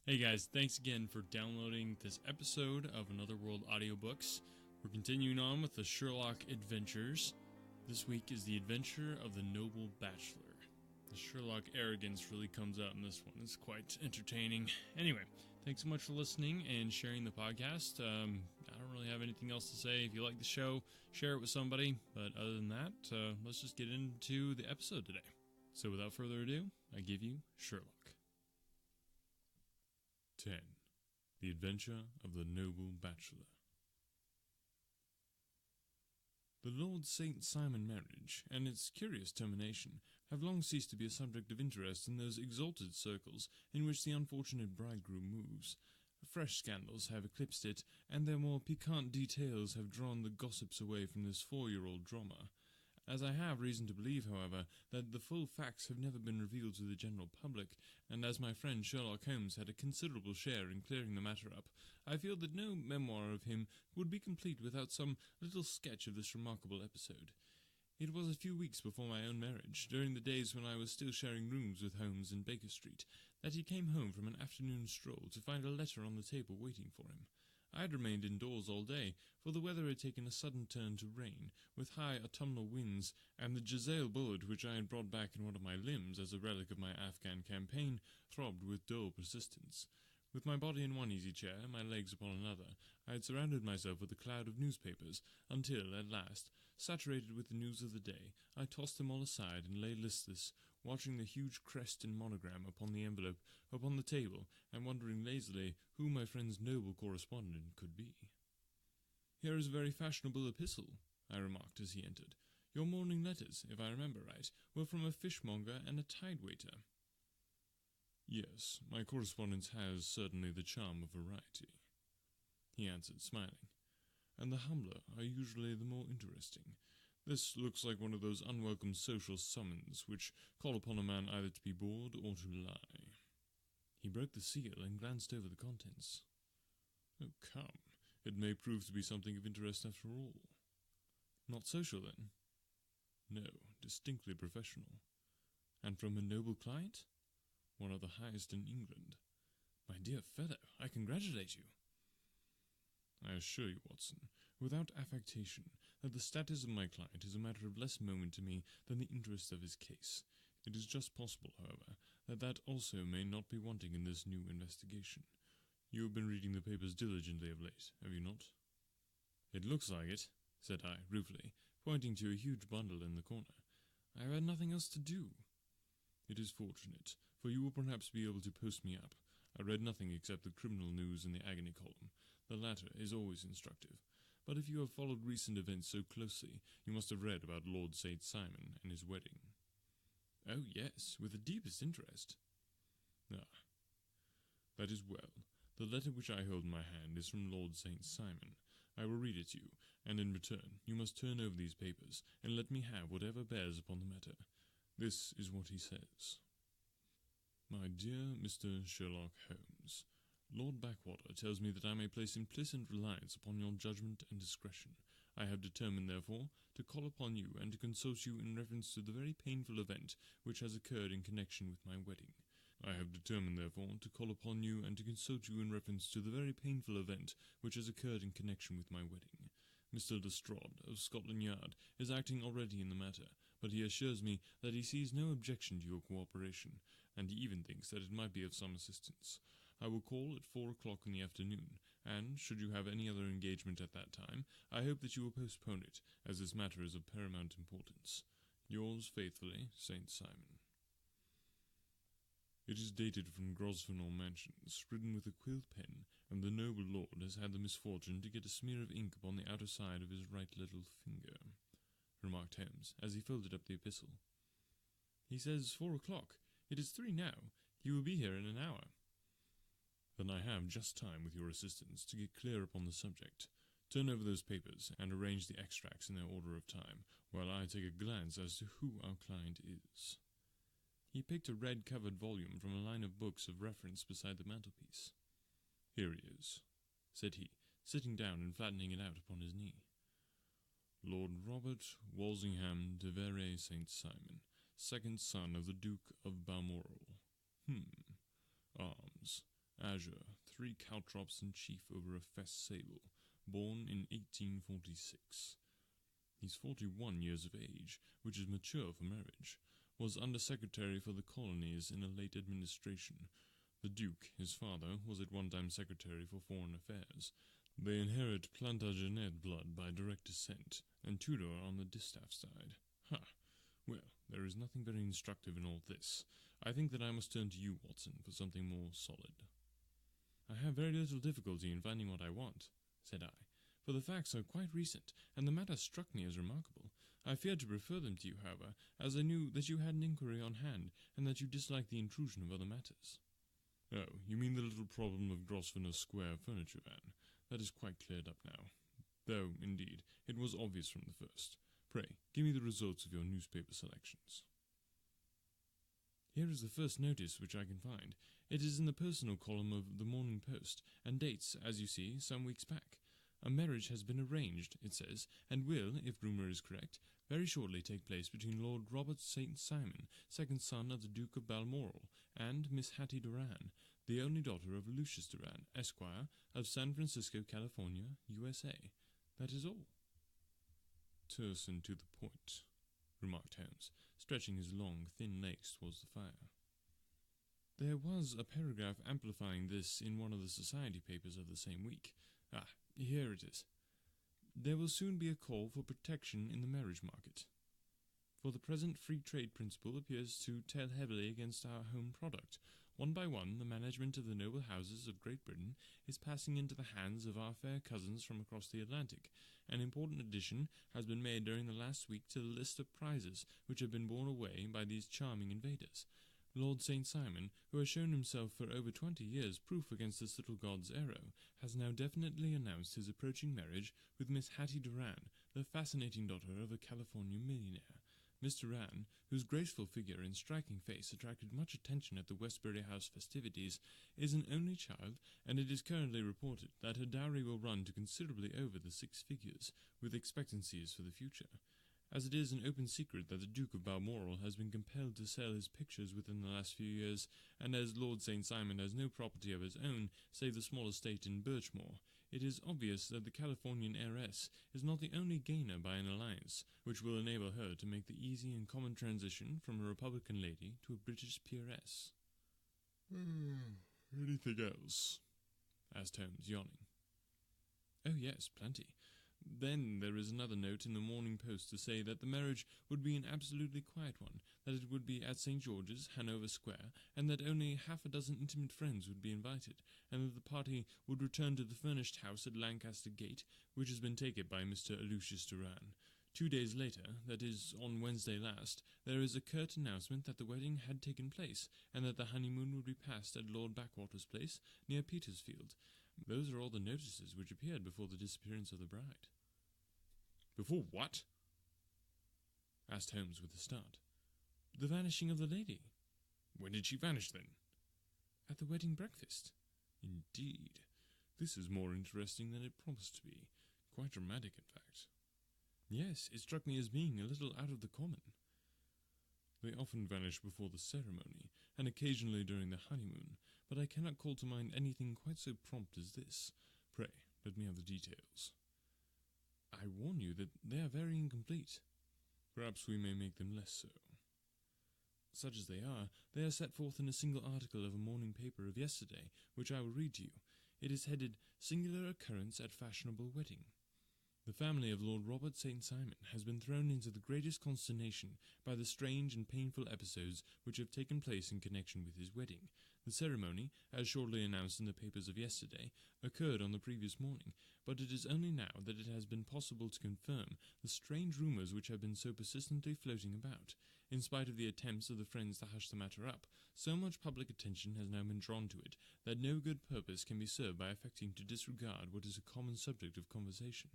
Hey guys, thanks again for downloading this episode of Another World Audiobooks. We're continuing on with the Sherlock adventures. This week is the adventure of the Noble Bachelor. The Sherlock arrogance really comes out in this one. It's quite entertaining. Anyway, thanks so much for listening and sharing the podcast. I don't really have anything else to say. If you like the show, share it with somebody. But other than that, let's just get into the episode today. So without further ado, I give you Sherlock. 10. The Adventure of the Noble Bachelor. The Lord St. Simon marriage, and its curious termination, have long ceased to be a subject of interest in those exalted circles in which the unfortunate bridegroom moves. Fresh scandals have eclipsed it, and their more piquant details have drawn the gossips away from this 4-year-old drama. As I have reason to believe, however, that the full facts have never been revealed to the general public, and as my friend Sherlock Holmes had a considerable share in clearing the matter up, I feel that no memoir of him would be complete without some little sketch of this remarkable episode. It was a few weeks before my own marriage, during the days when I was still sharing rooms with Holmes in Baker Street, that he came home from an afternoon stroll to find a letter on the table waiting for him. I had remained indoors all day, for the weather had taken a sudden turn to rain, with high autumnal winds, and the Giselle bullet which I had brought back in one of my limbs as a relic of my Afghan campaign throbbed with dull persistence. With my body in one easy chair, my legs upon another, I had surrounded myself with a cloud of newspapers, until, at last, saturated with the news of the day, I tossed them all aside and lay listless, watching the huge crest and monogram upon the envelope, upon the table, and wondering lazily who my friend's noble correspondent could be. "Here is a very fashionable epistle," I remarked as he entered. "Your morning letters, if I remember right, were from a fishmonger and a tide-waiter." "Yes, my correspondence has certainly the charm of variety," he answered, smiling, "and the humbler are usually the more interesting. This looks like one of those unwelcome social summons which call upon a man either to be bored or to lie." He broke the seal and glanced over the contents. "Oh, come, it may prove to be something of interest after all." "Not social, then?" "No, distinctly professional." "And from a noble client?" "One of the highest in England." "My dear fellow, I congratulate you." "I assure you, Watson, without affectation, that the status of my client is a matter of less moment to me than the interest of his case. It is just possible, however, that also may not be wanting in this new investigation. You have been reading the papers diligently of late, have you not?" "It looks like it," said I, ruefully, pointing to a huge bundle in the corner. "I have had nothing else to do." "It is fortunate, for you will perhaps be able to post me up. I read nothing except the criminal news in the agony column. The latter is always instructive. But if you have followed recent events so closely, you must have read about Lord St. Simon and his wedding." "Oh, yes, with the deepest interest." "Ah, that is well. The letter which I hold in my hand is from Lord St. Simon. I will read it to you, and in return you must turn over these papers, and let me have whatever bears upon the matter. This is what he says. My dear Mr. Sherlock Holmes, Lord Backwater tells me that I may place implicit reliance upon your judgment and discretion. I have determined, therefore, to call upon you and to consult you in reference to the very painful event which has occurred in connection with my wedding. I have determined, therefore, to call upon you and to consult you in reference to the very painful event which has occurred in connection with my wedding. Mr. Lestrade, of Scotland Yard, is acting already in the matter, but he assures me that he sees no objection to your cooperation, and he even thinks that it might be of some assistance. I will call at 4 o'clock in the afternoon, and, should you have any other engagement at that time, I hope that you will postpone it, as this matter is of paramount importance. Yours faithfully, St. Simon. It is dated from Grosvenor Mansions, written with a quill pen, and the noble lord has had the misfortune to get a smear of ink upon the outer side of his right little finger," remarked Holmes, as he folded up the epistle. "He says 4 o'clock. It is 3 now. He will be here in an hour." "Then I have just time, with your assistance, to get clear upon the subject. Turn over those papers, and arrange the extracts in their order of time, while I take a glance as to who our client is." He picked a red-covered volume from a line of books of reference beside the mantelpiece. "Here he is," said he, sitting down and flattening it out upon his knee. "Lord Robert Walsingham de Vere St. Simon, second son of the Duke of Balmoral. Arms. Azure, 3 caltrops in chief over a fess sable, born in 1846. He's 41 years of age, which is mature for marriage. Was Undersecretary for the Colonies in a late administration. The Duke, his father, was at one time Secretary for Foreign Affairs. They inherit Plantagenet blood by direct descent, and Tudor on the distaff side. Ha! Well, there is nothing very instructive in all this. I think that I must turn to you, Watson, for something more solid. I have very little difficulty in finding what I want, said I, for the facts are quite recent, and the matter struck me as remarkable. I feared to refer them to you, however, as I knew that you had an inquiry on hand, and that you disliked the intrusion of other matters. Oh, you mean the little problem of Grosvenor Square furniture van. That is quite cleared up now. Though, indeed, it was obvious from the first. Pray, give me the results of your newspaper selections. Here is the first notice which I can find. It is in the personal column of the Morning Post, and dates, as you see, some weeks back. A marriage has been arranged, it says, and will, if rumour is correct, very shortly take place between Lord Robert St. Simon, second son of the Duke of Balmoral, and Miss Hattie Doran, the only daughter of Lucius Doran, Esquire, of San Francisco, California, USA. That is all. Terse and to the point, remarked Holmes, stretching his long, thin legs towards the fire. There was a paragraph amplifying this in one of the society papers of the same week. Ah, here it is. There will soon be a call for protection in the marriage market. For the present free trade principle appears to tell heavily against our home product. One by one, the management of the noble houses of Great Britain is passing into the hands of our fair cousins from across the Atlantic. An important addition has been made during the last week to the list of prizes which have been borne away by these charming invaders. Lord St. Simon, who has shown himself for over 20 years proof against this little god's arrow, has now definitely announced his approaching marriage with Miss Hattie Doran, the fascinating daughter of a California millionaire. Miss Doran, whose graceful figure and striking face attracted much attention at the Westbury House festivities, is an only child, and it is currently reported that her dowry will run to considerably over the 6 figures, with expectancies for the future. As it is an open secret that the Duke of Balmoral has been compelled to sell his pictures within the last few years, and as Lord St. Simon has no property of his own save the small estate in Birchmoor, it is obvious that the Californian heiress is not the only gainer by an alliance which will enable her to make the easy and common transition from a Republican lady to a British peeress. Anything else? Asked Holmes, yawning. Oh yes, plenty. Then there is another note in the Morning Post to say that the marriage would be an absolutely quiet one, that it would be at St. George's, Hanover Square, and that only half a dozen intimate friends would be invited, and that the party would return to the furnished house at Lancaster Gate, which has been taken by Mr. Lucius Doran. 2 days later, that is, on Wednesday last, there is a curt announcement that the wedding had taken place, and that the honeymoon would be passed at Lord Backwater's place, near Petersfield. Those are all the notices which appeared before the disappearance of the bride. Before what? Asked Holmes with a start. The vanishing of the lady. When did she vanish, then? At the wedding breakfast. Indeed. This is more interesting than it promised to be. Quite dramatic, in fact. Yes, it struck me as being a little out of the common. They often vanish before the ceremony, and occasionally during the honeymoon, but I cannot call to mind anything quite so prompt as this. Pray, let me have the details. I warn you that they are very incomplete. Perhaps we may make them less so. Such as they are set forth in a single article of a morning paper of yesterday, which I will read to you. It is headed, Singular Occurrence at Fashionable Wedding. The family of Lord Robert St. Simon has been thrown into the greatest consternation by the strange and painful episodes which have taken place in connection with his wedding. The ceremony, as shortly announced in the papers of yesterday, occurred on the previous morning, but it is only now that it has been possible to confirm the strange rumours which have been so persistently floating about. In spite of the attempts of the friends to hush the matter up, so much public attention has now been drawn to it that no good purpose can be served by affecting to disregard what is a common subject of conversation.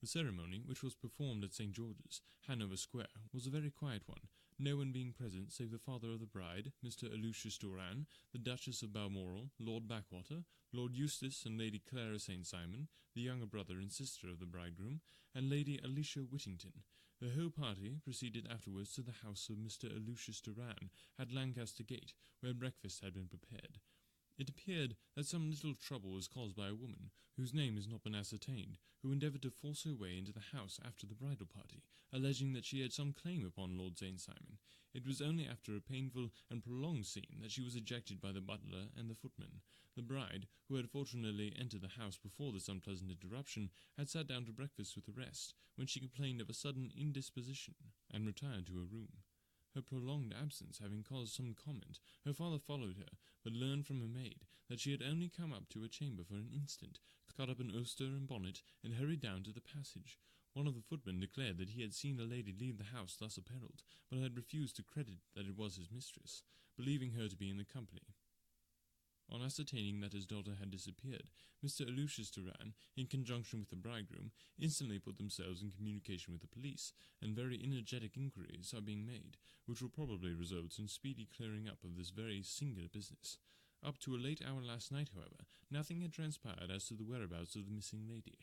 The ceremony, which was performed at St. George's, Hanover Square, was a very quiet one, no one being present save the father of the bride, Mr. Lucius Doran, the Duchess of Balmoral, Lord Backwater, Lord Eustace and Lady Clara St. Simon, the younger brother and sister of the bridegroom, and Lady Alicia Whittington. The whole party proceeded afterwards to the house of Mr. Lucius Doran, at Lancaster Gate, where breakfast had been prepared. It appeared that some little trouble was caused by a woman, whose name has not been ascertained, who endeavoured to force her way into the house after the bridal party, alleging that she had some claim upon Lord St. Simon. It was only after a painful and prolonged scene that she was ejected by the butler and the footman. The bride, who had fortunately entered the house before this unpleasant interruption, had sat down to breakfast with the rest, when she complained of a sudden indisposition, and retired to her room. Her prolonged absence having caused some comment, her father followed her, but learned from her maid that she had only come up to her chamber for an instant, caught up an ulster and bonnet, and hurried down to the passage. One of the footmen declared that he had seen a lady leave the house thus apparelled, but had refused to credit that it was his mistress, believing her to be in the company. On ascertaining that his daughter had disappeared, Mr. Lucius Duran, in conjunction with the bridegroom, instantly put themselves in communication with the police, and very energetic inquiries are being made, which will probably result in speedy clearing up of this very singular business. Up to a late hour last night, however, nothing had transpired as to the whereabouts of the missing lady.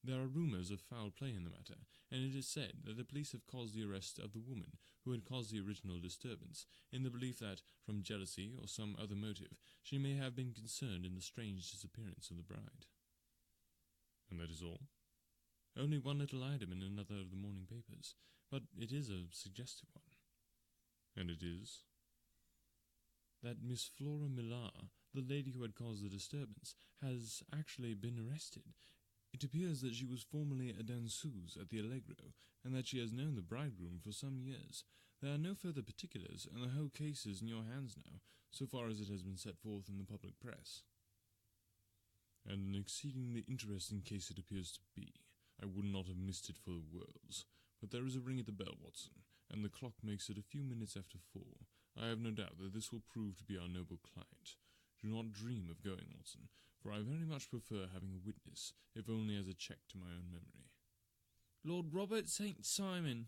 There are rumours of foul play in the matter, and it is said that the police have caused the arrest of the woman who had caused the original disturbance, in the belief that, from jealousy or some other motive, she may have been concerned in the strange disappearance of the bride. And that is all? Only one little item in another of the morning papers, but it is a suggestive one. And it is? That Miss Flora Millar, the lady who had caused the disturbance, has actually been arrested. It appears that she was formerly a danseuse at the Allegro, and that she has known the bridegroom for some years. There are no further particulars, and the whole case is in your hands now, so far as it has been set forth in the public press. And an exceedingly interesting case it appears to be. I would not have missed it for the worlds. But there is a ring at the bell, Watson, and the clock makes it a few minutes after 4. I have no doubt that this will prove to be our noble client. Do not dream of going, Watson, for I very much prefer having a witness, if only as a check to my own memory. Lord Robert St. Simon,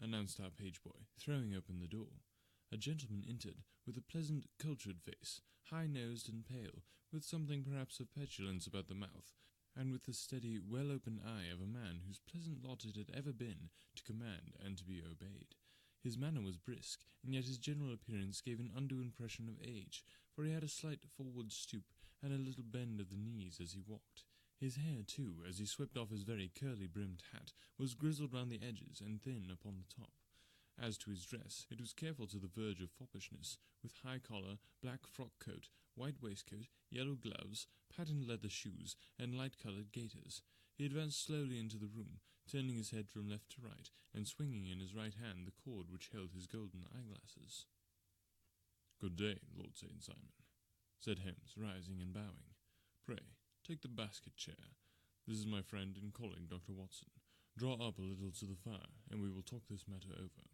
announced our page boy, throwing open the door. A gentleman entered, with a pleasant, cultured face, high-nosed and pale, with something perhaps of petulance about the mouth, and with the steady, well-opened eye of a man whose pleasant lot it had ever been to command and to be obeyed. His manner was brisk, and yet his general appearance gave an undue impression of age, for he had a slight forward stoop, and a little bend of the knees as he walked. His hair, too, as he swept off his very curly-brimmed hat, was grizzled round the edges and thin upon the top. As to his dress, it was careful to the verge of foppishness, with high collar, black frock coat, white waistcoat, yellow gloves, patent leather shoes, and light-coloured gaiters. He advanced slowly into the room, turning his head from left to right, and swinging in his right hand the cord which held his golden eyeglasses. "Good day, Lord St. Simon," said Holmes, rising and bowing. "Pray, take the basket chair. This is my friend and colleague, Dr. Watson. Draw up a little to the fire, and we will talk this matter over."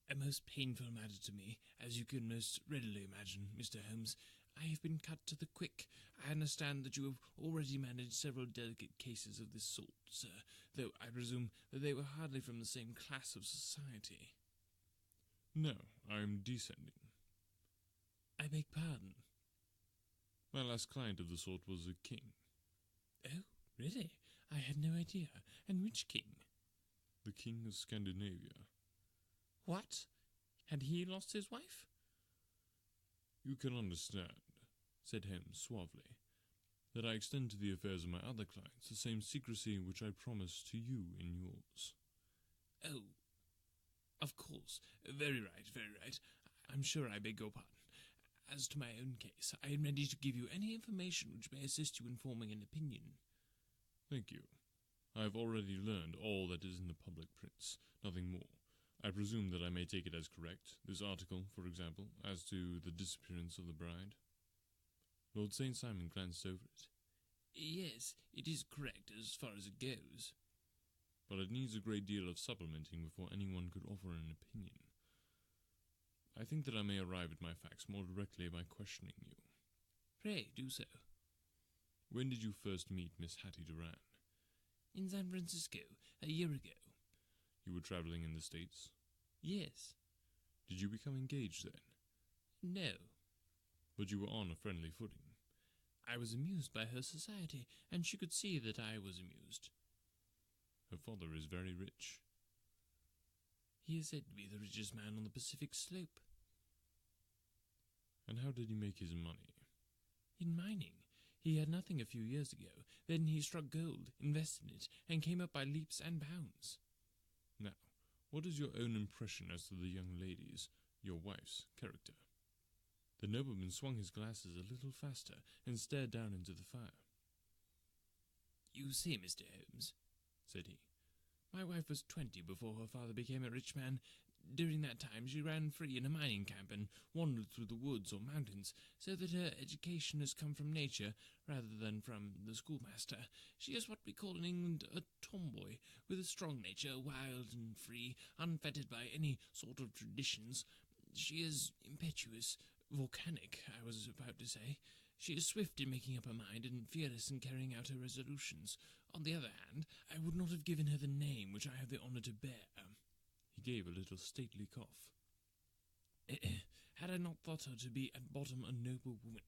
"A most painful matter to me, as you can most readily imagine, Mr. Holmes. I have been cut to the quick. I understand that you have already managed several delicate cases of this sort, sir, though I presume that they were hardly from the same class of society." "No, I am descending." "I beg pardon?" "My last client of the sort was a king." "Oh, really? I had no idea. And which king?" "The King of Scandinavia." "What? Had he lost his wife?" "You can understand," said Holmes suavely, "that I extend to the affairs of my other clients the same secrecy which I promise to you in yours." "Oh, of course. Very right, very right. I'm sure I beg your pardon. As to my own case, I am ready to give you any information which may assist you in forming an opinion." "Thank you. I have already learned all that is in the public prints, nothing more. I presume that I may take it as correct, this article, for example, as to the disappearance of the bride?" Lord St. Simon glanced over it. "Yes, it is correct as far as it goes." "But it needs a great deal of supplementing before anyone could offer an opinion. I think that I may arrive at my facts more directly by questioning you." "Pray do so." "When did you first meet Miss Hattie Duran?" "In San Francisco, a year ago." "You were travelling in the States?" "Yes." "Did you become engaged then?" "No." "But you were on a friendly footing?" "I was amused by her society, and she could see that I was amused." "Her father is very rich?" "He is said to be the richest man on the Pacific slope." "And how did he make his money?" In mining. He had nothing a few years ago. Then he struck gold, invested in it, and came up by leaps and bounds. Now, what is your own impression as to the young lady's, your wife's, character? The nobleman swung his glasses a little faster and stared down into the fire. You see, Mr. Holmes, said he, my wife was 20 before her father became a rich man. During that time she ran free in a mining camp and wandered through the woods or mountains, so that her education has come from nature rather than from the schoolmaster. She is what we call in England a tomboy, with a strong nature, wild and free, unfettered by any sort of traditions. She is impetuous, volcanic, I was about to say. She is swift in making up her mind and fearless in carrying out her resolutions. On the other hand, I would not have given her the name which I have the honour to bear. He gave a little stately cough. Had I not thought her to be at bottom a noble woman,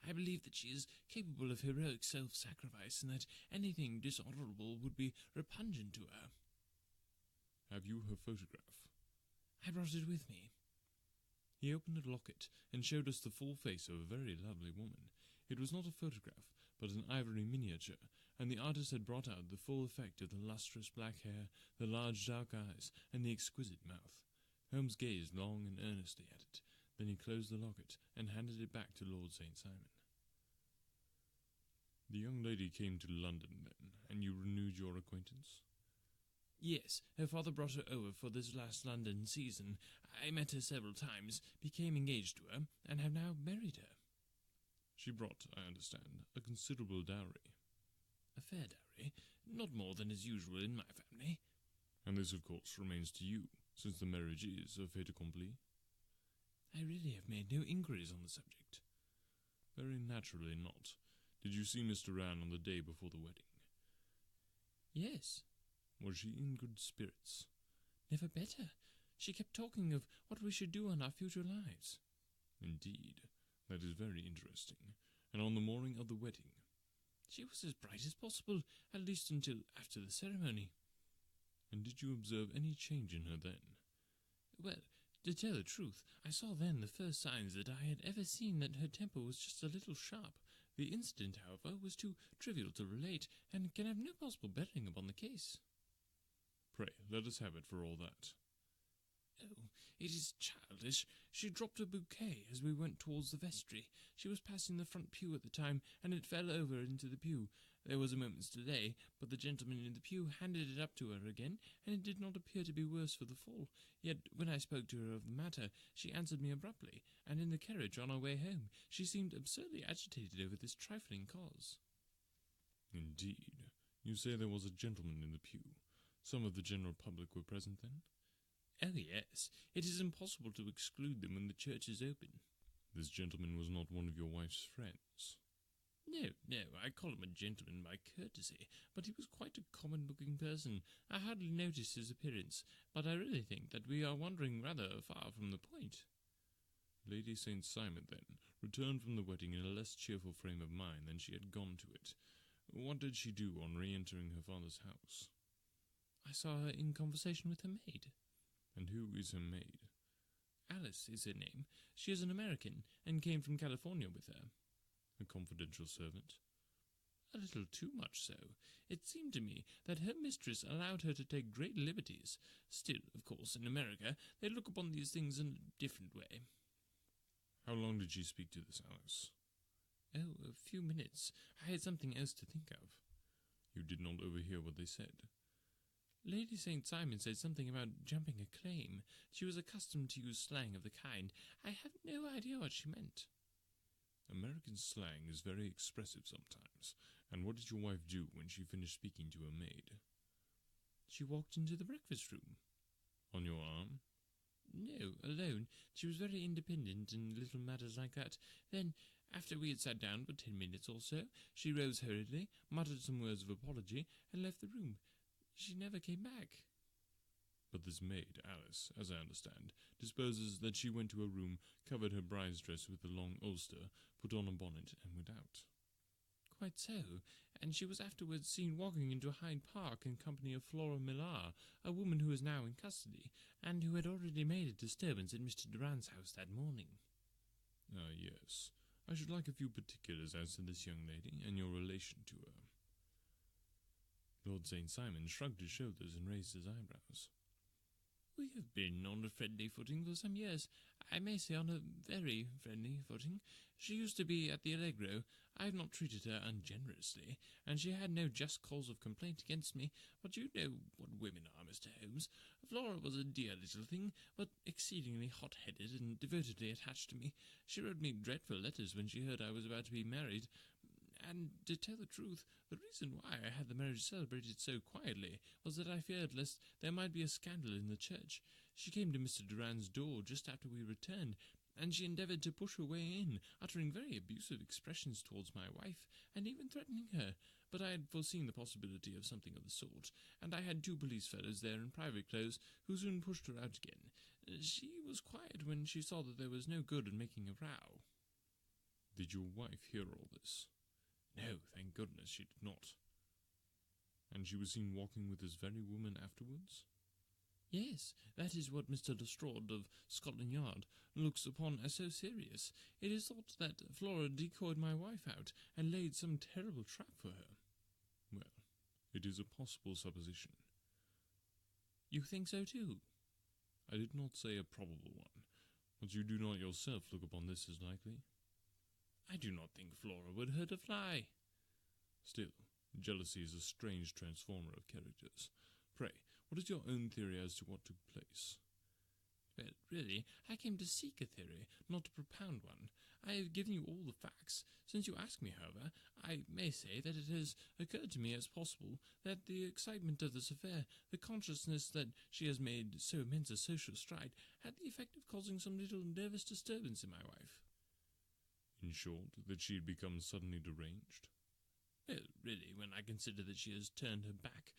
I believe that she is capable of heroic self-sacrifice, and that anything dishonourable would be repugnant to her. Have you her photograph? I brought it with me. He opened a locket and showed us the full face of a very lovely woman. It was not a photograph, but an ivory miniature, and the artist had brought out the full effect of the lustrous black hair, the large dark eyes, and the exquisite mouth. Holmes gazed long and earnestly at it. Then he closed the locket and handed it back to Lord St. Simon. The young lady came to London, then, and you renewed your acquaintance? Yes, her father brought her over for this last London season. I met her several times, became engaged to her, and have now married her. She brought, I understand, a considerable dowry. A fair dowry, not more than is usual in my family. And this, of course, remains to you, since the marriage is a fait accompli? I really have made no inquiries on the subject. Very naturally not. Did you see Mr. Anne on the day before the wedding? Yes. Was she in good spirits? Never better. She kept talking of what we should do in our future lives. Indeed. That is very interesting. And on the morning of the wedding? She was as bright as possible, at least until after the ceremony. And did you observe any change in her then? Well, to tell the truth, I saw then the first signs that I had ever seen that her temper was just a little sharp. The incident, however, was too trivial to relate, and can have no possible bearing upon the case. Pray, let us have it for all that. Oh, it is childish. She dropped a bouquet as we went towards the vestry. She was passing the front pew at the time, and it fell over into the pew. There was a moment's delay, but the gentleman in the pew handed it up to her again, and it did not appear to be worse for the fall. Yet, when I spoke to her of the matter, she answered me abruptly, and in the carriage on our way home, she seemed absurdly agitated over this trifling cause. Indeed. You say there was a gentleman in the pew. Some of the general public were present then? Oh, yes. It is impossible to exclude them when the church is open. This gentleman was not one of your wife's friends? No, I call him a gentleman by courtesy, but he was quite a common-looking person. I hardly noticed his appearance, but I really think that we are wandering rather far from the point. Lady St. Simon, then, returned from the wedding in a less cheerful frame of mind than she had gone to it. What did she do on re-entering her father's house? I saw her in conversation with her maid. And who is her maid? Alice is her name. She is an American, and came from California with her. A confidential servant? A little too much so. It seemed to me that her mistress allowed her to take great liberties. Still, of course, in America, they look upon these things in a different way. How long did she speak to this Alice? Oh, a few minutes. I had something else to think of. You did not overhear what they said? Lady St. Simon said something about jumping a claim. She was accustomed to use slang of the kind. I have no idea what she meant. American slang is very expressive sometimes. And what did your wife do when she finished speaking to her maid? She walked into the breakfast room. On your arm? No, alone. She was very independent in little matters like that. Then, after we had sat down for 10 minutes or so, she rose hurriedly, muttered some words of apology, and left the room. She never came back. But this maid, Alice, as I understand, disposes that she went to her room, covered her bride's dress with a long ulster, put on a bonnet, and went out. Quite so, and she was afterwards seen walking into Hyde Park in company of Flora Millar, a woman who is now in custody, and who had already made a disturbance at Mr. Durand's house that morning. Ah, yes. I should like a few particulars as to this young lady and your relation to her." Lord St. Simon shrugged his shoulders and raised his eyebrows. "We have been on a friendly footing for some years. I may say on a very friendly footing. She used to be at the Allegro. I have not treated her ungenerously, and she had no just cause of complaint against me, but you know what women are, Mr. Holmes. Flora was a dear little thing, but exceedingly hot-headed and devotedly attached to me. She wrote me dreadful letters when she heard I was about to be married, and, to tell the truth, the reason why I had the marriage celebrated so quietly was that I feared lest there might be a scandal in the church. She came to Mr. Durand's door just after we returned, and she endeavoured to push her way in, uttering very abusive expressions towards my wife, and even threatening her. But I had foreseen the possibility of something of the sort, and I had 2 police fellows there in private clothes, who soon pushed her out again. She was quiet when she saw that there was no good in making a row." "Did your wife hear all this?" "No, thank goodness she did not." "And she was seen walking with this very woman afterwards?" "Yes, that is what Mr. Lestrade of Scotland Yard looks upon as so serious. It is thought that Flora decoyed my wife out, and laid some terrible trap for her." "Well, it is a possible supposition." "You think so too?" "I did not say a probable one, but you do not yourself look upon this as likely?" "I do not think Flora would hurt a fly." "Still, jealousy is a strange transformer of characters. Pray, what is your own theory as to what took place?" "Well, really, I came to seek a theory, not to propound one. I have given you all the facts. Since you ask me, however, I may say that it has occurred to me as possible that the excitement of this affair, the consciousness that she has made so immense a social stride, had the effect of causing some little nervous disturbance in my wife." "In short, that she had become suddenly deranged?" "Well, really, when I consider that she has turned her back,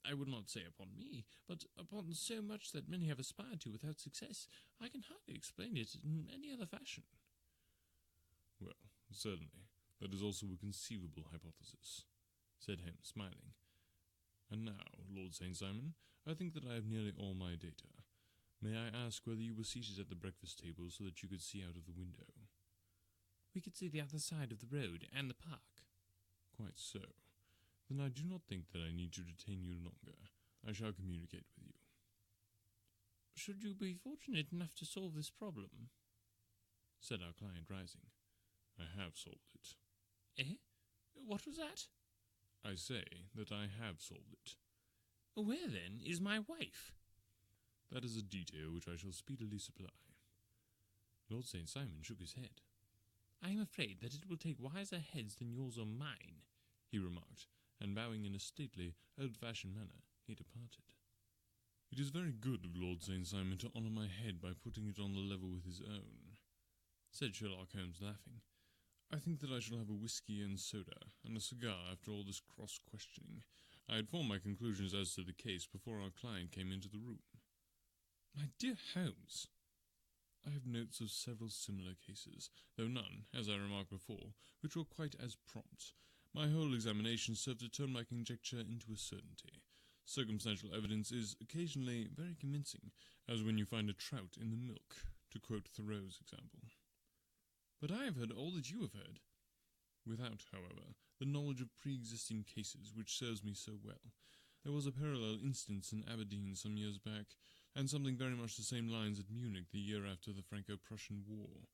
I would not say upon me, but upon so much that many have aspired to without success, I can hardly explain it in any other fashion." "Well, certainly, that is also a conceivable hypothesis," said Holmes, smiling. "And now, Lord St. Simon, I think that I have nearly all my data. May I ask whether you were seated at the breakfast table so that you could see out of the window?" "We could see the other side of the road and the park." "Quite so. Then I do not think that I need to detain you longer. I shall communicate with you." "Should you be fortunate enough to solve this problem," said our client, rising, "I have solved it." "Eh? What was that?" "I say that I have solved it." "Where, then, is my wife?" "That is a detail which I shall speedily supply." Lord St. Simon shook his head. "I am afraid that it will take wiser heads than yours or mine," he remarked, and bowing in a stately, old-fashioned manner, he departed. "It is very good of Lord St. Simon to honour my head by putting it on the level with his own," said Sherlock Holmes, laughing. "I think that I shall have a whisky and soda, and a cigar after all this cross-questioning. I had formed my conclusions as to the case before our client came into the room." "My dear Holmes!" "I have notes of several similar cases, though none, as I remarked before, which were quite as prompt. My whole examination served to turn my conjecture into a certainty. Circumstantial evidence is occasionally very convincing, as when you find a trout in the milk, to quote Thoreau's example." "But I have heard all that you have heard." "Without, however, the knowledge of pre-existing cases which serves me so well. There was a parallel instance in Aberdeen some years back, and something very much the same lines at Munich the year after the Franco-Prussian War.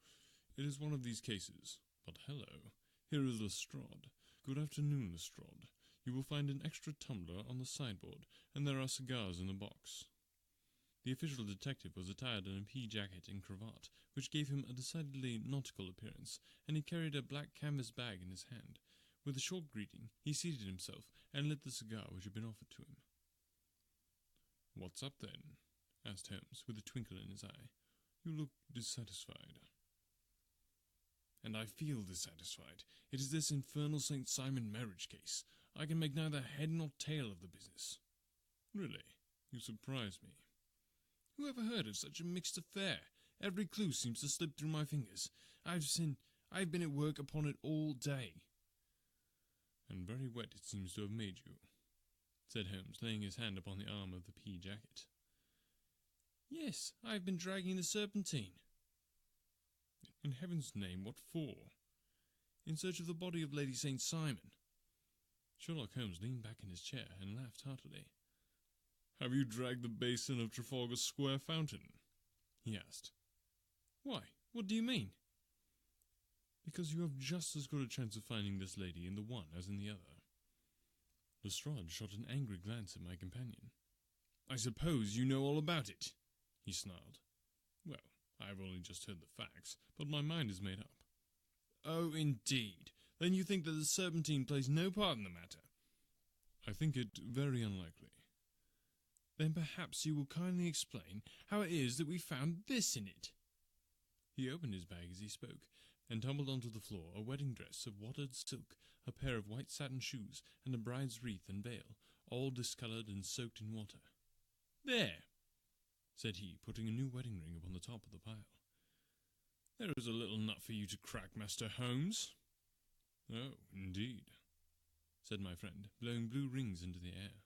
It is one of these cases. But hello, here is Lestrade. Good afternoon, Lestrade. You will find an extra tumbler on the sideboard, and there are cigars in the box." The official detective was attired in a pea jacket and cravat, which gave him a decidedly nautical appearance, and he carried a black canvas bag in his hand. With a short greeting, he seated himself, and lit the cigar which had been offered to him. "What's up, then?" asked Holmes, with a twinkle in his eye. "You look dissatisfied." "And I feel dissatisfied. It is this infernal St. Simon marriage case. I can make neither head nor tail of the business." "Really? You surprise me." "Who ever heard of such a mixed affair? Every clue seems to slip through my fingers. I've been at work upon it all day." "And very wet it seems to have made you," said Holmes, laying his hand upon the arm of the pea jacket. "Yes, I have been dragging the Serpentine." "In heaven's name, what for?" in search of the body of Lady St. Simon." Sherlock Holmes leaned back in his chair and laughed heartily. "Have you dragged the basin of Trafalgar Square fountain?" he asked. "Why, what do you mean?" "Because you have just as good a chance of finding this lady in the one as in the other." Lestrade shot an angry glance at my companion. "I suppose you know all about it," he snarled. "Well, I have only just heard the facts, but my mind is made up." "Oh, indeed. Then you think that the Serpentine plays no part in the matter?" "I think it very unlikely." "Then perhaps you will kindly explain how it is that we found this in it." He opened his bag as he spoke, and tumbled onto the floor a wedding dress of watered silk, a pair of white satin shoes, and a bride's wreath and veil, all discoloured and soaked in water. "There," said he, putting a new wedding ring upon the top of the pile. "There is a little nut for you to crack, Master Holmes." "Oh, indeed," said my friend, blowing blue rings into the air.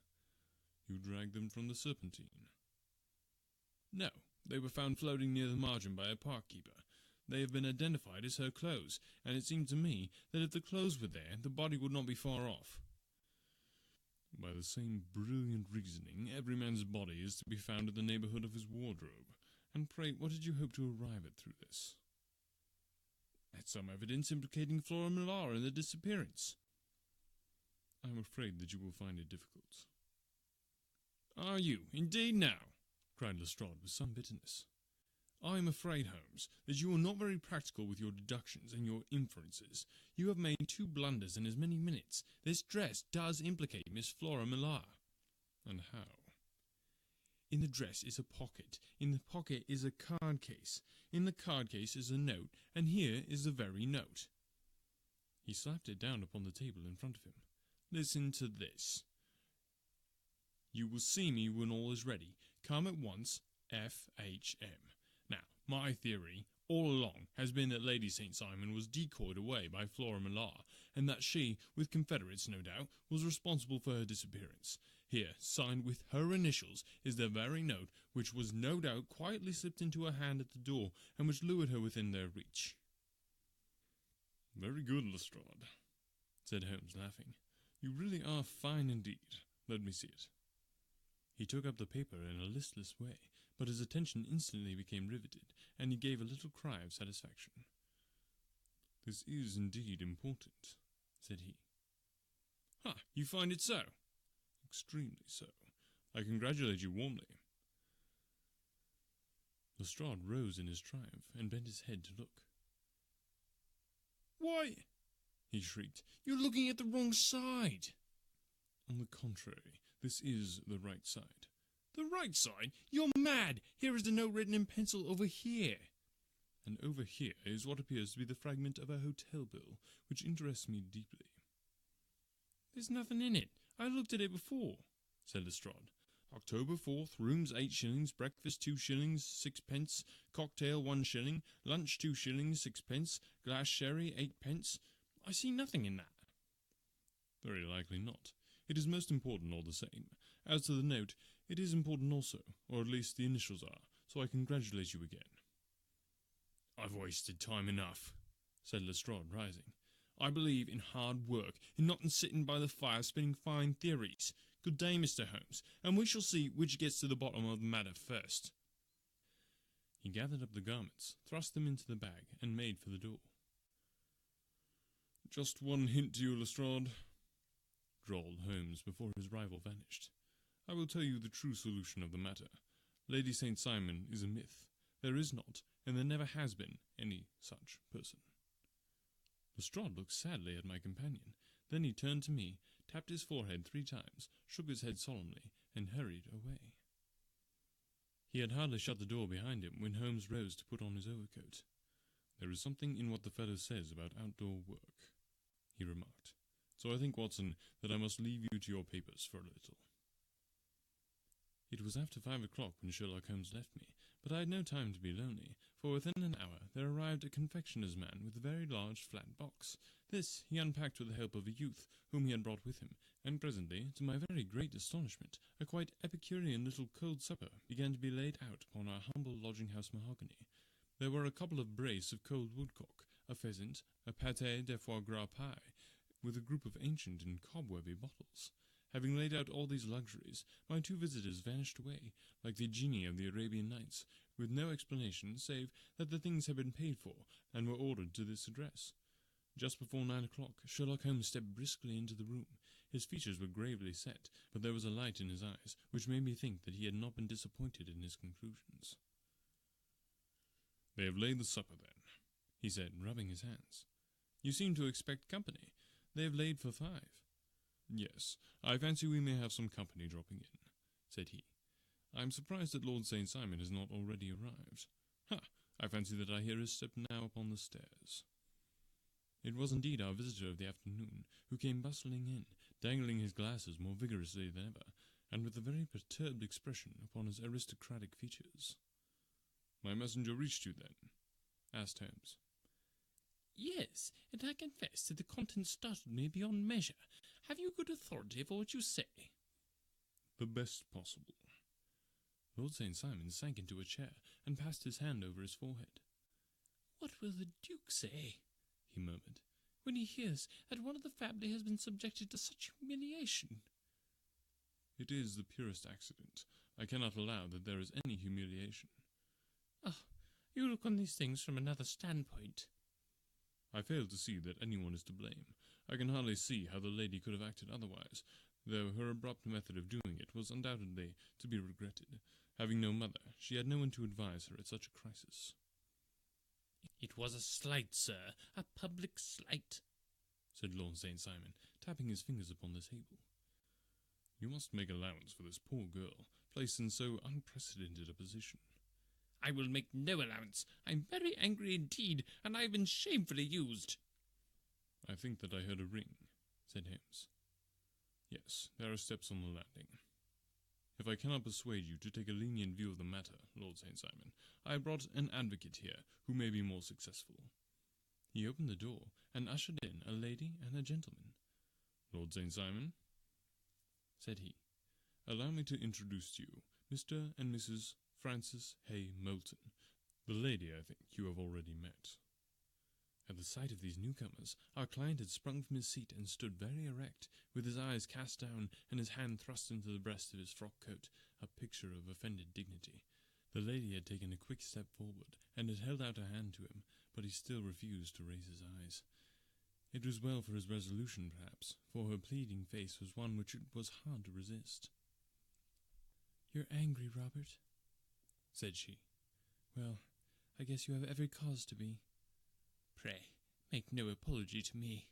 "You dragged them from the Serpentine?" "No, they were found floating near the margin by a park keeper. They have been identified as her clothes, and it seemed to me that if the clothes were there, the body would not be far off." "By the same brilliant reasoning, every man's body is to be found in the neighbourhood of his wardrobe. And pray, what did you hope to arrive at through this?" "At some evidence implicating Flora Millar in the disappearance." "I am afraid that you will find it difficult." "Are you, indeed now?" cried Lestrade with some bitterness. "I am afraid, Holmes, that you are not very practical with your deductions and your inferences. You have made 2 blunders in as many minutes. This dress does implicate Miss Flora Millar." "And how?" "In the dress is a pocket. In the pocket is a card case. In the card case is a note, and here is the very note." He slapped it down upon the table in front of him. "Listen to this. 'You will see me when all is ready. Come at once. F.H.M.' Now, my theory, all along, has been that Lady St. Simon was decoyed away by Flora Millar, and that she, with confederates no doubt, was responsible for her disappearance. Here, signed with her initials, is the very note which was no doubt quietly slipped into her hand at the door, and which lured her within their reach." "Very good, Lestrade," said Holmes, laughing. "You really are fine indeed. Let me see it." He took up the paper in a listless way, but his attention instantly became riveted, and he gave a little cry of satisfaction. "This is indeed important," said he. "Ah, you find it so?" "Extremely so. I congratulate you warmly." Lestrade rose in his triumph, and bent his head to look. "Why," he shrieked, "you're looking at the wrong side." "On the contrary, this is the right side." "The right side? You're mad! Here is the note written in pencil over here." "And over here is what appears to be the fragment of a hotel bill, which interests me deeply." "There's nothing in it. I looked at it before," said Lestrade. "October 4th, rooms 8 shillings, breakfast 2 shillings 6 pence, cocktail 1 shilling, lunch 2 shillings 6 pence, glass sherry 8 pence. I see nothing in that." "Very likely not. It is most important all the same. As to the note, it is important also, or at least the initials are, so I congratulate you again." "I've wasted time enough," said Lestrade, rising. "I believe in hard work, in not in sitting by the fire spinning fine theories. Good day, Mr. Holmes, and we shall see which gets to the bottom of the matter first." He gathered up the garments, thrust them into the bag, and made for the door. "Just one hint to you, Lestrade," drawled Holmes before his rival vanished. "I will tell you the true solution of the matter. Lady St. Simon is a myth. There is not, and there never has been, any such person." Lestrade looked sadly at my companion. Then he turned to me, tapped his forehead 3 times, shook his head solemnly, and hurried away. He had hardly shut the door behind him when Holmes rose to put on his overcoat. "There is something in what the fellow says about outdoor work," he remarked. "So I think, Watson, that I must leave you to your papers for a little." It was after 5 o'clock when Sherlock Holmes left me, but I had no time to be lonely, for within an hour there arrived a confectioner's man with a very large flat box. This he unpacked with the help of a youth whom he had brought with him, and presently, to my very great astonishment, a quite epicurean little cold supper began to be laid out upon our humble lodging-house mahogany. There were a couple of brace of cold woodcock, a pheasant, a pâté de foie gras pie, with a group of ancient and cobwebby bottles. Having laid out all these luxuries, my two visitors vanished away, like the genii of the Arabian Nights, with no explanation save that the things had been paid for, and were ordered to this address. Just before 9 o'clock, Sherlock Holmes stepped briskly into the room. His features were gravely set, but there was a light in his eyes, which made me think that he had not been disappointed in his conclusions. "They have laid the supper, then," he said, rubbing his hands. "You seem to expect company. They have laid for 5. "Yes, I fancy we may have some company dropping in," said he. "I am surprised that Lord St. Simon has not already arrived. Ha! I fancy that I hear his step now upon the stairs." It was indeed our visitor of the afternoon, who came bustling in, dangling his glasses more vigorously than ever, and with a very perturbed expression upon his aristocratic features. "My messenger reached you, then?" asked Holmes. "Yes, and I confess that the contents startled me beyond measure. Have you good authority for what you say?" "The best possible." Lord St. Simon sank into a chair, and passed his hand over his forehead. "What will the Duke say," he murmured, "when he hears that one of the family has been subjected to such humiliation?" "It is the purest accident. I cannot allow that there is any humiliation." "Ah, you look on these things from another standpoint." "I fail to see that anyone is to blame. I can hardly see how the lady could have acted otherwise, though her abrupt method of doing it was undoubtedly to be regretted. Having no mother, she had no one to advise her at such a crisis." "It was a slight, sir, a public slight," said Lord St. Simon, tapping his fingers upon the table. "You must make allowance for this poor girl, placed in so unprecedented a position." "I will make no allowance. I am very angry indeed, and I have been shamefully used." "I think that I heard a ring," said Holmes. "Yes, there are steps on the landing. If I cannot persuade you to take a lenient view of the matter, Lord St. Simon, I have brought an advocate here who may be more successful." He opened the door, and ushered in a lady and a gentleman. "Lord St. Simon," said he, "allow me to introduce to you Mr. and Mrs. Francis Hay Moulton. The lady, I think, you have already met." At the sight of these newcomers, our client had sprung from his seat and stood very erect, with his eyes cast down and his hand thrust into the breast of his frock coat, a picture of offended dignity. The lady had taken a quick step forward, and had held out her hand to him, but he still refused to raise his eyes. It was well for his resolution, perhaps, for her pleading face was one which it was hard to resist. "You're angry, Robert," said she. "Well, I guess you have every cause to be." "Pray, make no apology to me,"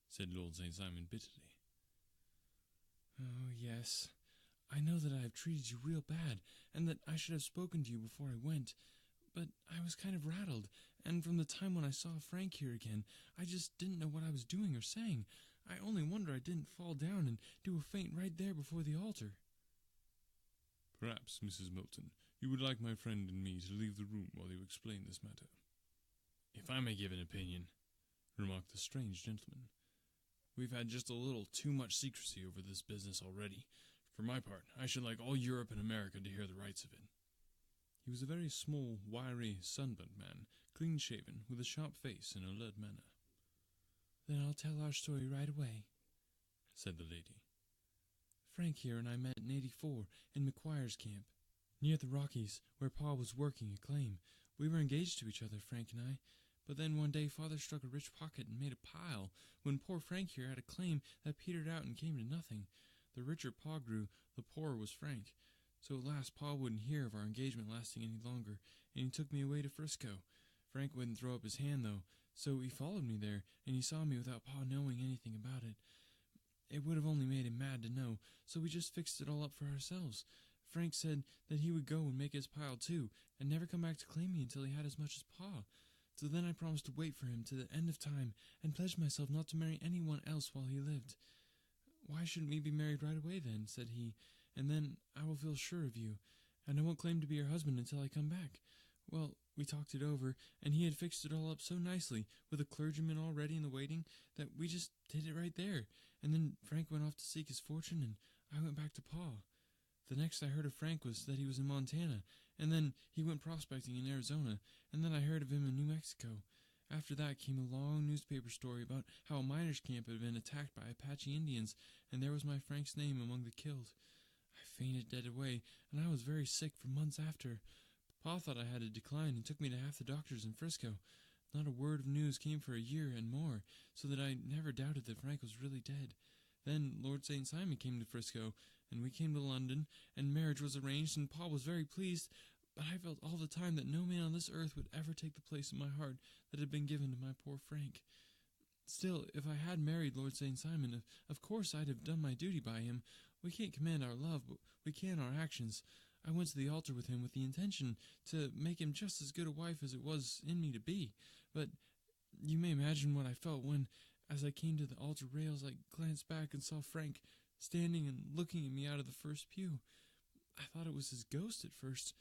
said Lord St. Simon bitterly. "Oh, yes. I know that I have treated you real bad, and that I should have spoken to you before I went, but I was kind of rattled, and from the time when I saw Frank here again, I just didn't know what I was doing or saying. I only wonder I didn't fall down and do a faint right there before the altar." "Perhaps, Mrs. Moulton, you would like my friend and me to leave the room while you explain this matter." "If I may give an opinion," remarked the strange gentleman, "we've had just a little too much secrecy over this business already. For my part, I should like all Europe and America to hear the rights of it." He was a very small, wiry, sunburnt man, clean-shaven, with a sharp face and alert manner. "Then I'll tell our story right away," said the lady. "Frank here and I met in '84 in McQuire's camp, near the Rockies, where Pa was working a claim. We were engaged to each other, Frank and I, but then one day Father struck a rich pocket and made a pile, when poor Frank here had a claim that petered out and came to nothing. The richer Pa grew, the poorer was Frank. So at last Pa wouldn't hear of our engagement lasting any longer, and he took me away to Frisco. Frank wouldn't throw up his hand, though, so he followed me there, and he saw me without Pa knowing anything about it. It would have only made him mad to know, so we just fixed it all up for ourselves. Frank said that he would go and make his pile too, and never come back to claim me until he had as much as Pa. So then I promised to wait for him to the end of time, and pledged myself not to marry anyone else while he lived. 'Why shouldn't we be married right away then?' said he, 'and then I will feel sure of you, and I won't claim to be your husband until I come back.' Well, we talked it over, and he had fixed it all up so nicely, with a clergyman all ready in the waiting, that we just did it right there, and then Frank went off to seek his fortune, and I went back to Pa. The next I heard of Frank was that he was in Montana, and then he went prospecting in Arizona, and then I heard of him in New Mexico. After that came a long newspaper story about how a miners' camp had been attacked by Apache Indians, and there was my Frank's name among the killed. I fainted dead away, and I was very sick for months after. Pa thought I had a decline and took me to half the doctors in Frisco. Not a word of news came for a year and more, so that I never doubted that Frank was really dead. Then Lord St. Simon came to Frisco, and we came to London, and marriage was arranged, and Pa was very pleased, but I felt all the time that no man on this earth would ever take the place in my heart that had been given to my poor Frank. Still, if I had married Lord St. Simon, of course I'd have done my duty by him. We can't command our love, but we can our actions. I went to the altar with him with the intention to make him just as good a wife as it was in me to be, but you may imagine what I felt when, as I came to the altar rails, I glanced back and saw Frank standing and looking at me out of the first pew. I thought it was his ghost at first,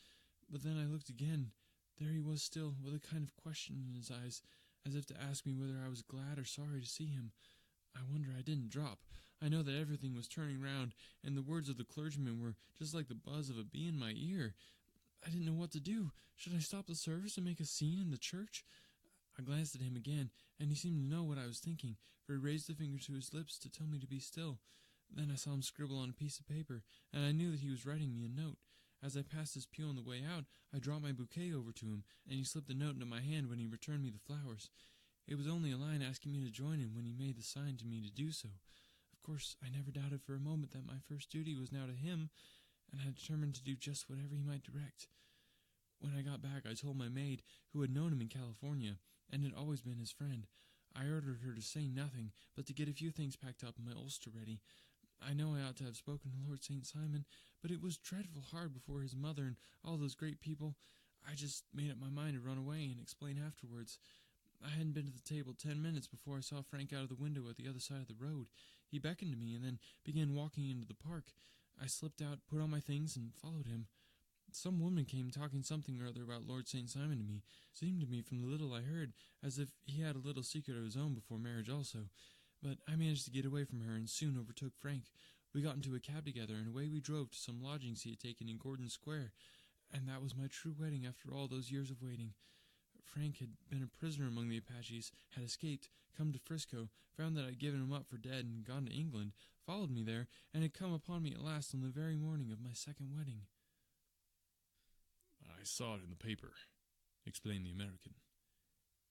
but then I looked again. There he was still, with a kind of question in his eyes, as if to ask me whether I was glad or sorry to see him. I wonder I didn't drop. I know that everything was turning round, and the words of the clergyman were just like the buzz of a bee in my ear. I didn't know what to do. Should I stop the service and make a scene in the church? I glanced at him again, and he seemed to know what I was thinking, for he raised a finger to his lips to tell me to be still. Then I saw him scribble on a piece of paper, and I knew that he was writing me a note. As I passed his pew on the way out, I dropped my bouquet over to him, and he slipped the note into my hand when he returned me the flowers. It was only a line asking me to join him when he made the sign to me to do so. Of course, I never doubted for a moment that my first duty was now to him, and I determined to do just whatever he might direct. When I got back, I told my maid, who had known him in California, and had always been his friend. I ordered her to say nothing, but to get a few things packed up and my ulster ready. I know I ought to have spoken to Lord St. Simon, but it was dreadful hard before his mother and all those great people. I just made up my mind to run away and explain afterwards. I hadn't been to the table 10 minutes before I saw Frank out of the window at the other side of the road. He beckoned to me and then began walking into the park. I slipped out, put on my things, and followed him. Some woman came talking something or other about Lord St. Simon to me. Seemed to me from the little I heard as if he had a little secret of his own before marriage also. But I managed to get away from her and soon overtook Frank. We got into a cab together, and away we drove to some lodgings he had taken in Gordon Square. And that was my true wedding after all those years of waiting. Frank had been a prisoner among the Apaches, had escaped, come to Frisco, found that I'd given him up for dead and gone to England, followed me there, and had come upon me at last on the very morning of my second wedding. I saw it in the paper, explained the American.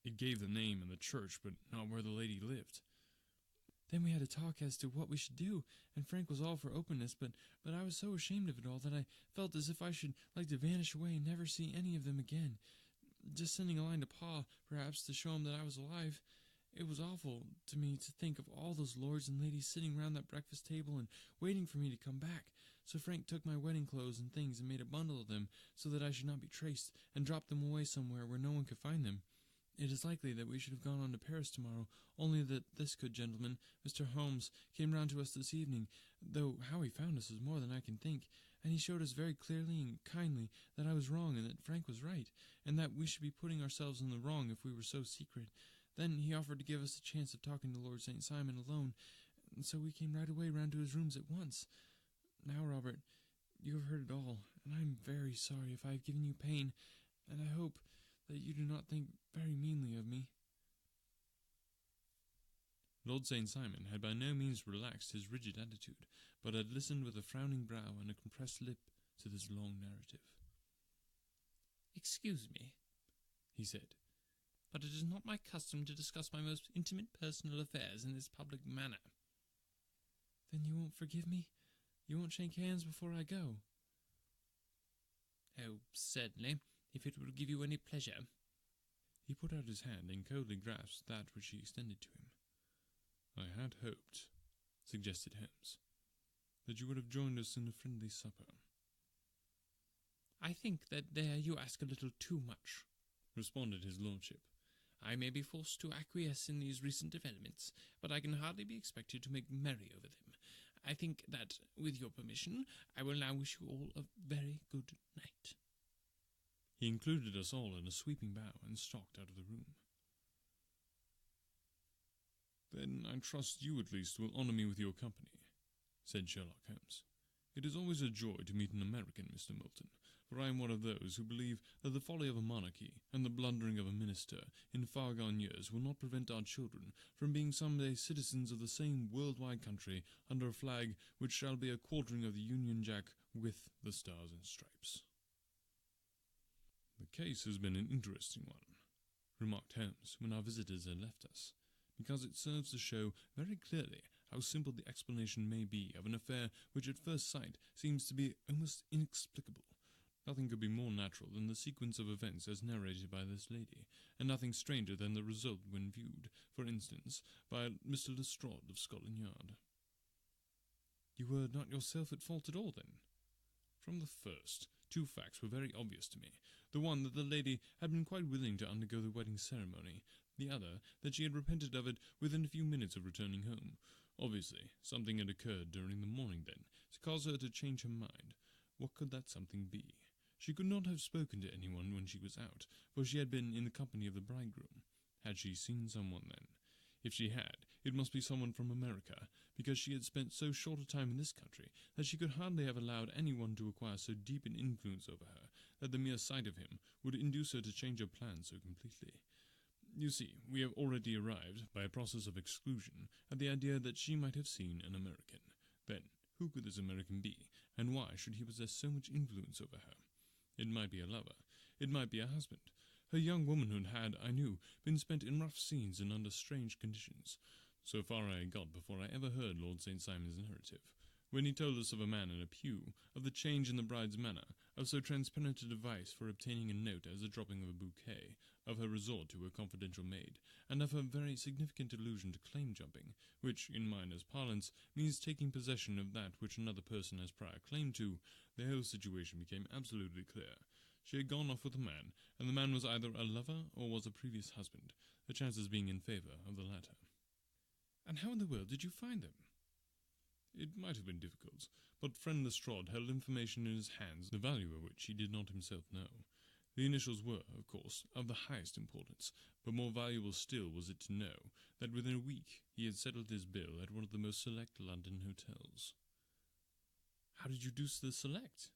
It gave the name and the church, but not where the lady lived. Then we had a talk as to what we should do, and Frank was all for openness, but I was so ashamed of it all that I felt as if I should like to vanish away and never see any of them again. Just sending a line to Pa, perhaps, to show him that I was alive. It was awful to me to think of all those lords and ladies sitting round that breakfast table and waiting for me to come back. So Frank took my wedding clothes and things and made a bundle of them so that I should not be traced, and dropped them away somewhere where no one could find them. It is likely that we should have gone on to Paris tomorrow, only that this good gentleman, Mr. Holmes, came round to us this evening, though how he found us is more than I can think, and he showed us very clearly and kindly that I was wrong and that Frank was right, and that we should be putting ourselves in the wrong if we were so secret. Then he offered to give us a chance of talking to Lord St. Simon alone, and so we came right away round to his rooms at once. Now, Robert, you have heard it all, and I am very sorry if I have given you pain, and I hope that you do not think very meanly of me. Lord St. Simon had by no means relaxed his rigid attitude, but had listened with a frowning brow and a compressed lip to this long narrative. "Excuse me," he said, "but it is not my custom to discuss my most intimate personal affairs in this public manner." Then you won't forgive me? You won't shake hands before I go? "Oh, certainly, if it will give you any pleasure." He put out his hand and coldly grasped that which she extended to him. "I had hoped," suggested Holmes, "that you would have joined us in a friendly supper." "I think that there you ask a little too much," responded his lordship. "I may be forced to acquiesce in these recent developments, but I can hardly be expected to make merry over them. I think that, with your permission, I will now wish you all a very good night." He included us all in a sweeping bow and stalked out of the room. "Then I trust you at least will honour me with your company," said Sherlock Holmes. "It is always a joy to meet an American, Mr. Milton, for I am one of those who believe that the folly of a monarchy and the blundering of a minister in far-gone years will not prevent our children from being someday citizens of the same worldwide country under a flag which shall be a quartering of the Union Jack with the stars and stripes." "The case has been an interesting one," remarked Holmes when our visitors had left us, "because it serves to show very clearly how simple the explanation may be of an affair which at first sight seems to be almost inexplicable. Nothing could be more natural than the sequence of events as narrated by this lady, and nothing stranger than the result when viewed, for instance, by Mr. Lestrade of Scotland Yard." "You were not yourself at fault at all, then?" "From the first, two facts were very obvious to me. The one, that the lady had been quite willing to undergo the wedding ceremony. The other, that she had repented of it within a few minutes of returning home. Obviously, something had occurred during the morning then, to cause her to change her mind. What could that something be? She could not have spoken to anyone when she was out, for she had been in the company of the bridegroom. Had she seen someone then? If she had, it must be someone from America, because she had spent so short a time in this country that she could hardly have allowed anyone to acquire so deep an influence over her that the mere sight of him would induce her to change her plans so completely. You see, we have already arrived, by a process of exclusion, at the idea that she might have seen an American. Then, who could this American be, and why should he possess so much influence over her? It might be a lover. It might be a husband. Her young womanhood had, I knew, been spent in rough scenes and under strange conditions. So far I had got before I ever heard Lord St. Simon's narrative. When he told us of a man in a pew, of the change in the bride's manner, of so transparent a device for obtaining a note as the dropping of a bouquet, of her resort to a confidential maid, and of her very significant allusion to claim-jumping, which, in miners' parlance, means taking possession of that which another person has prior claim to, the whole situation became absolutely clear. She had gone off with a man, and the man was either a lover or was a previous husband, the chances being in favour of the latter. "And how in the world did you find them?" "It might have been difficult, but friend Lestrade held information in his hands, the value of which he did not himself know. The initials were, of course, of the highest importance, but more valuable still was it to know that within a week he had settled his bill at one of the most select London hotels." "How did you deuce the select?"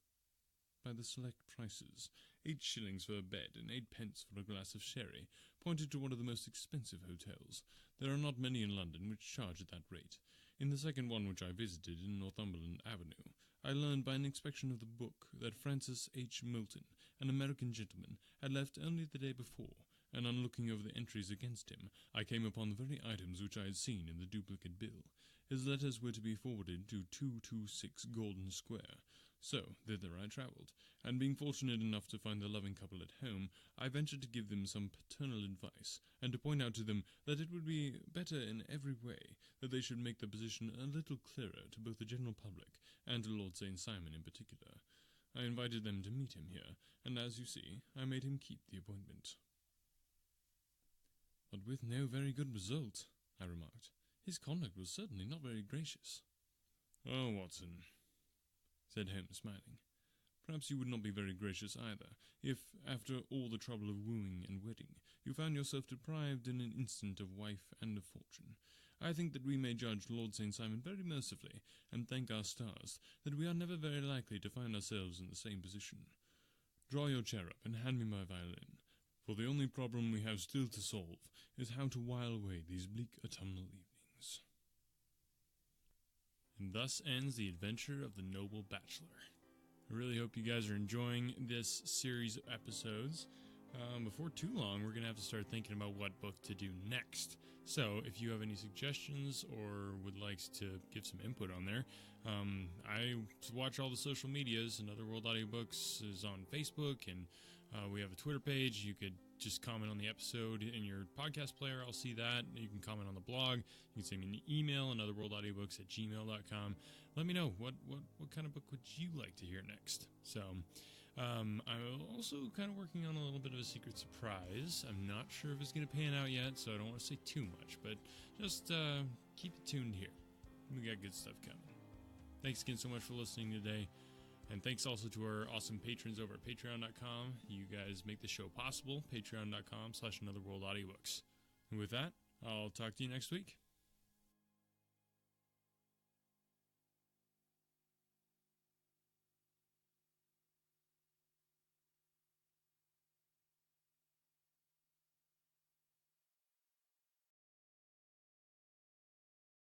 "By the select prices. 8 shillings for a bed and 8 pence for a glass of sherry, pointed to one of the most expensive hotels. There are not many in London which charge at that rate. In the second one which I visited in Northumberland Avenue, I learned by an inspection of the book that Francis H. Milton, an American gentleman, had left only the day before, and on looking over the entries against him, I came upon the very items which I had seen in the duplicate bill. His letters were to be forwarded to 226 Golden Square. So, thither I travelled, and being fortunate enough to find the loving couple at home, I ventured to give them some paternal advice, and to point out to them that it would be better in every way that they should make their position a little clearer to both the general public and to Lord St. Simon in particular. I invited them to meet him here, and as you see, I made him keep the appointment." "But with no very good result," I remarked. "His conduct was certainly not very gracious." "Oh, Watson," said Holmes, smiling, "perhaps you would not be very gracious either, if, after all the trouble of wooing and wedding, you found yourself deprived in an instant of wife and of fortune. I think that we may judge Lord St. Simon very mercifully, and thank our stars that we are never very likely to find ourselves in the same position. Draw your chair up and hand me my violin, for the only problem we have still to solve is how to while away these bleak autumnal evenings." And thus ends the adventure of the Noble Bachelor. I really hope you guys are enjoying this series of episodes. Before too long, we're going to have to start thinking about what book to do next. So, if you have any suggestions or would like to give some input on there, I watch all the social medias. Another World Audiobooks is on Facebook, and we have a Twitter page. You could just comment on the episode in your podcast player. I'll see that. You can comment on the blog. You can send me an email, anotherworldaudioBooks@gmail.com. Let me know what kind of book would you like to hear next. So, I'm also kind of working on a little bit of a secret surprise. I'm not sure if it's going to pan out yet, so I don't want to say too much, but just keep it tuned here. We got good stuff coming. Thanks again so much for listening today. And thanks also to our awesome patrons over at patreon.com. You guys make the show possible. Patreon.com/anotherworldaudiobooks. And with that, I'll talk to you next week.